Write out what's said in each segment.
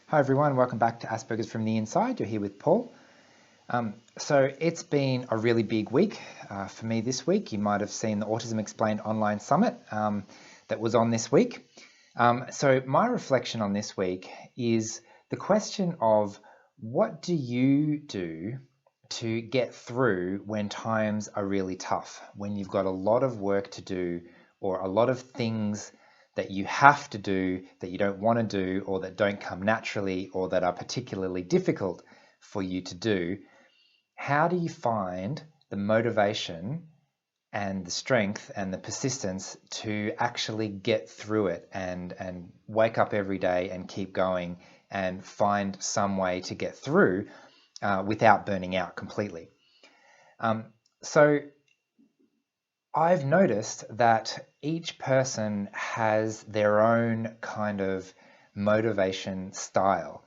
Hi everyone, welcome back to Aspergers from the Inside. You're here with Paul. So it's been a really big week for me this week. You might have seen the Autism Explained online summit that was on this week. So my reflection on this week is the question of what do you do to get through when times are really tough, when you've got a lot of work to do or a lot of things that you have to do that you don't want to do or that don't come naturally or that are particularly difficult for you to do. How do you find the motivation and the strength and the persistence to actually get through it and wake up every day and keep going and find some way to get through without burning out completely? So I've noticed that each person has their own kind of motivation style.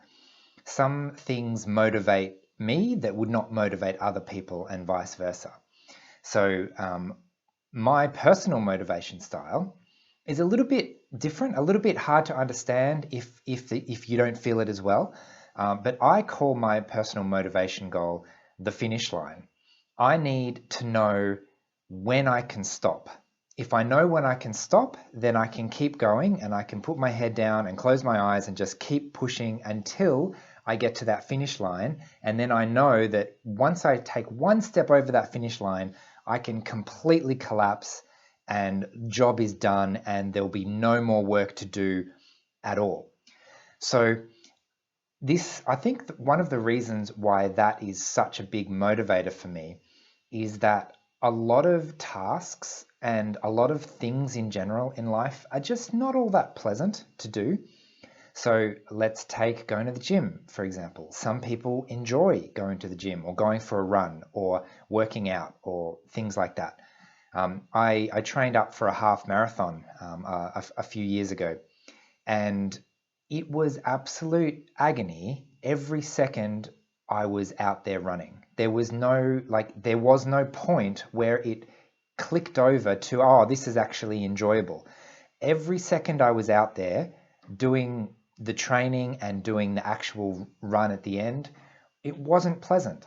Some things motivate me that would not motivate other people and vice versa. So my personal motivation style is a little bit different, a little bit hard to understand if you don't feel it as well. But I call my personal motivation goal the finish line. I need to know when I can stop. If I know when I can stop, then I can keep going and I can put my head down and close my eyes and just keep pushing until I get to that finish line. And then I know that once I take one step over that finish line, I can completely collapse and job is done and there'll be no more work to do at all. So I think that one of the reasons why that is such a big motivator for me is that a lot of tasks and a lot of things in general in life are just not all that pleasant to do. So let's take going to the gym, for example. Some people enjoy going to the gym or going for a run or working out or things like that. I trained up for a half marathon a few years ago, and it was absolute agony every second I was out there running. There was no point where it clicked over to, oh, this is actually enjoyable. Every second I was out there doing the training and doing the actual run at the end, it wasn't pleasant.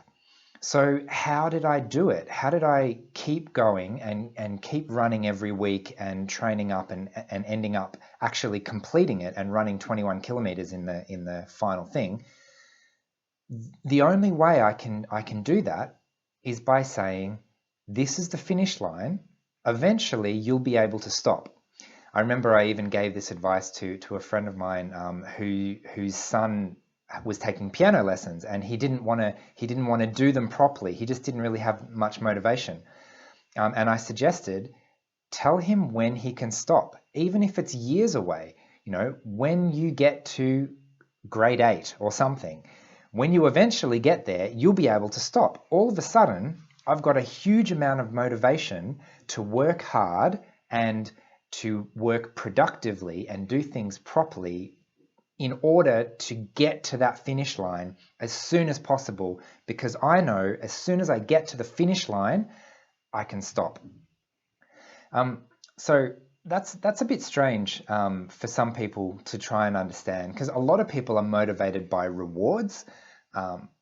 So how did I do it? How did I keep going and keep running every week and training up and ending up actually completing it and running 21 kilometers in the final thing? The only way I can do that is by saying, this is the finish line. Eventually, you'll be able to stop. I remember I even gave this advice to a friend of mine whose son was taking piano lessons, and he didn't want to do them properly. He just didn't really have much motivation. And I suggested, tell him when he can stop, even if it's years away. When you get to grade 8 or something, when you eventually get there, you'll be able to stop. All of a sudden, I've got a huge amount of motivation to work hard and to work productively and do things properly in order to get to that finish line as soon as possible, because I know as soon as I get to the finish line, I can stop. So that's a bit strange for some people to try and understand, because a lot of people are motivated by rewards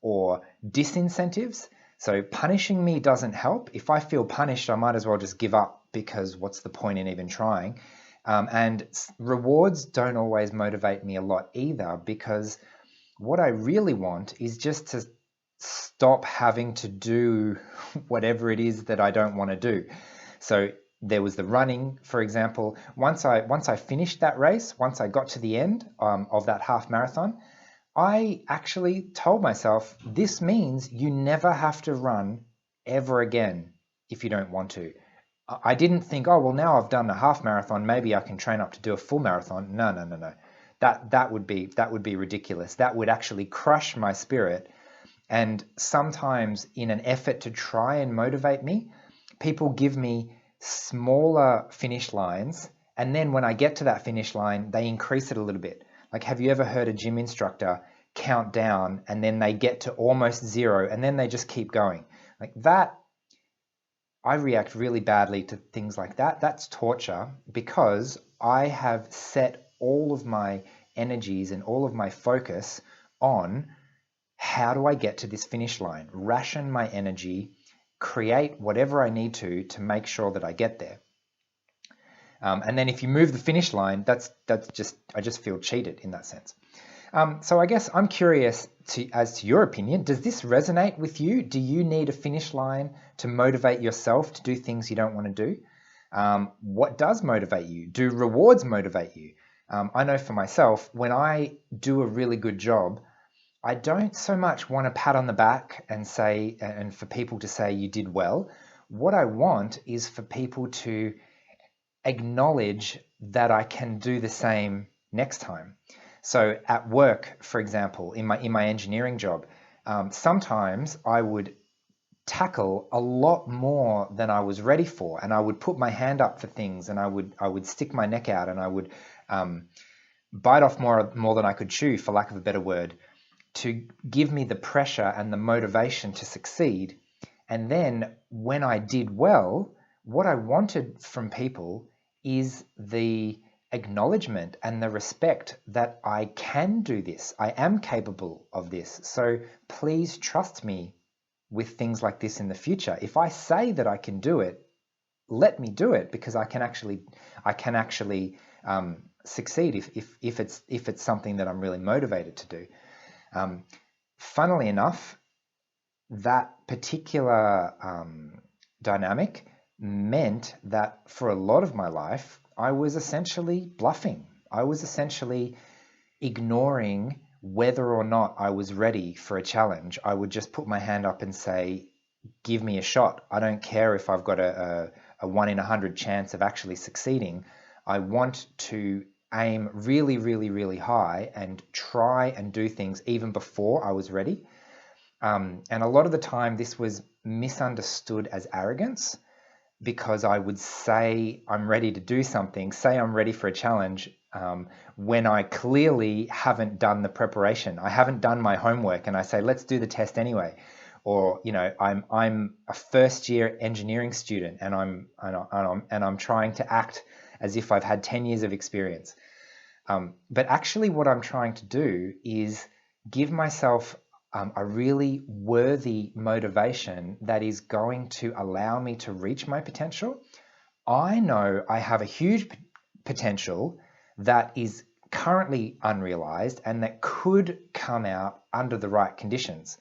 or disincentives. So punishing me doesn't help. If I feel punished, I might as well just give up, because what's the point in even trying? And rewards don't always motivate me a lot either, because what I really want is just to stop having to do whatever it is that I don't want to do. So there was the running, for example. Once I finished that race, once I got to the end of that half marathon, I actually told myself, this means you never have to run ever again if you don't want to. I didn't think, oh, well, now I've done a half marathon, maybe I can train up to do a full marathon. No. That would be ridiculous. That would actually crush my spirit. And sometimes in an effort to try and motivate me, people give me smaller finish lines. And then when I get to that finish line, they increase it a little bit. Like, have you ever heard a gym instructor count down and then they get to almost 0 and then they just keep going? Like that, I react really badly to things like that. That's torture, because I have set all of my energies and all of my focus on how do I get to this finish line, ration my energy, create whatever I need to make sure that I get there. And then if you move the finish line, I just feel cheated in that sense. So I guess I'm curious as to your opinion. Does this resonate with you? Do you need a finish line to motivate yourself to do things you don't want to do? What does motivate you? Do rewards motivate you? I know for myself, when I do a really good job, I don't so much want a pat on the back and for people to say you did well. What I want is for people to acknowledge that I can do the same next time. So at work, for example, in my engineering job, sometimes I would tackle a lot more than I was ready for, and I would put my hand up for things, and I would stick my neck out, and I would bite off more than I could chew, for lack of a better word, to give me the pressure and the motivation to succeed. And then when I did well, what I wanted from people is the acknowledgement and the respect that I can do this. I am capable of this. So please trust me with things like this in the future. If I say that I can do it, let me do it, because I can actually succeed if it's something that I'm really motivated to do. Funnily enough, that particular dynamic meant that for a lot of my life, I was essentially bluffing. I was essentially ignoring whether or not I was ready for a challenge. I would just put my hand up and say, give me a shot. I don't care if I've got a 1 in 100 chance of actually succeeding. I want to aim really, really, really high and try and do things even before I was ready. And a lot of the time this was misunderstood as arrogance, because I would say I'm ready to do something, say I'm ready for a challenge, when I clearly haven't done the preparation. I haven't done my homework, and I say, let's do the test anyway. Or, I'm a first year engineering student, and I'm trying to act as if I've had 10 years of experience. But actually what I'm trying to do is give myself a really worthy motivation that is going to allow me to reach my potential. I know I have a huge potential that is currently unrealized and that could come out under the right conditions.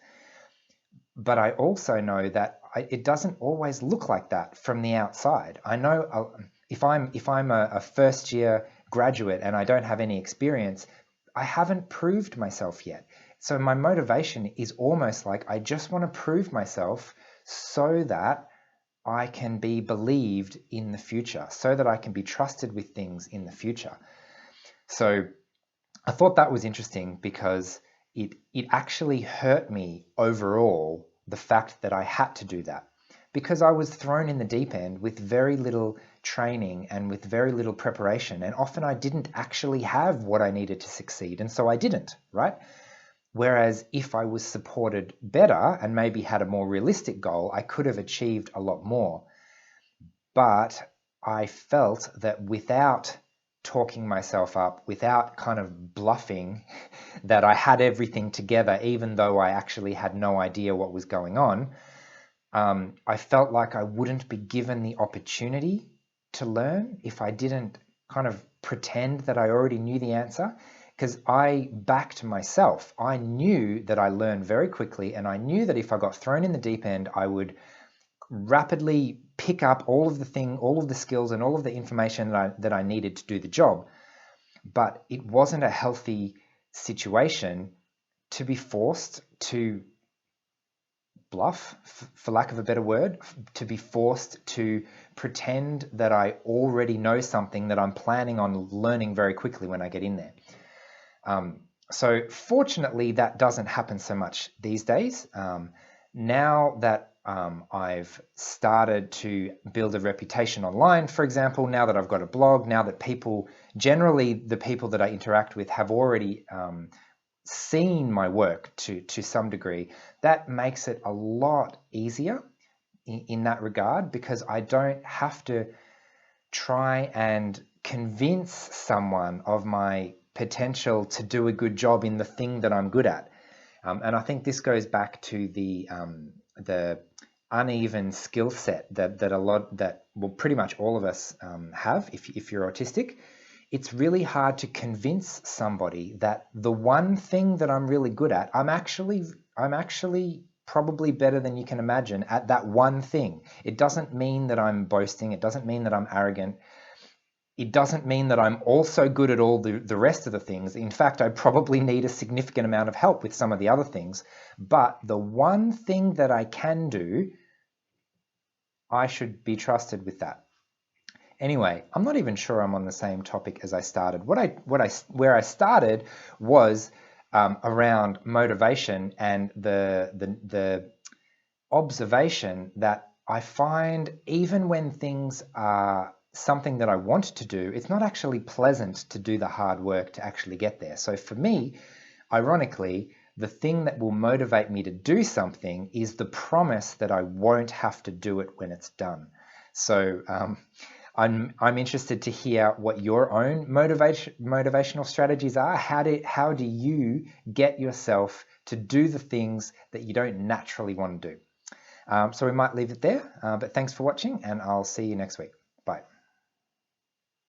But I also know that it doesn't always look like that from the outside. I know if I'm a first year graduate and I don't have any experience, I haven't proved myself yet. So my motivation is almost like I just want to prove myself so that I can be believed in the future, so that I can be trusted with things in the future. So I thought that was interesting, because it actually hurt me overall, the fact that I had to do that, because I was thrown in the deep end with very little training and with very little preparation, and often I didn't actually have what I needed to succeed, and so I didn't, right? Whereas if I was supported better and maybe had a more realistic goal, I could have achieved a lot more. But I felt that without talking myself up, without kind of bluffing that I had everything together, even though I actually had no idea what was going on, I felt like I wouldn't be given the opportunity to learn if I didn't kind of pretend that I already knew the answer. Because I backed myself. I knew that I learned very quickly, and I knew that if I got thrown in the deep end, I would rapidly pick up all of the skills and all of the information that I needed to do the job. But it wasn't a healthy situation to be forced to bluff, for lack of a better word, to be forced to pretend that I already know something that I'm planning on learning very quickly when I get in there. So fortunately, that doesn't happen so much these days. Now that I've started to build a reputation online, for example, now that I've got a blog, now that generally the people that I interact with have already seen my work to some degree, that makes it a lot easier in that regard, because I don't have to try and convince someone of my potential to do a good job in the thing that I'm good at. And I think this goes back to the uneven skill set that pretty much all of us have if you're autistic. It's really hard to convince somebody that the one thing that I'm really good at, I'm actually probably better than you can imagine at that one thing. It doesn't mean that I'm boasting. It doesn't mean that I'm arrogant. It doesn't mean that I'm also good at all the rest of the things. In fact, I probably need a significant amount of help with some of the other things. But the one thing that I can do, I should be trusted with that. Anyway, I'm not even sure I'm on the same topic as I started. Where I started was around motivation and the observation that I find even when things are something that I want to do, it's not actually pleasant to do the hard work to actually get there. So for me, ironically, the thing that will motivate me to do something is the promise that I won't have to do it when it's done. So I'm interested to hear what your own motivational strategies are. How do you get yourself to do the things that you don't naturally want to do? So we might leave it there, but thanks for watching, and I'll see you next week. Bye.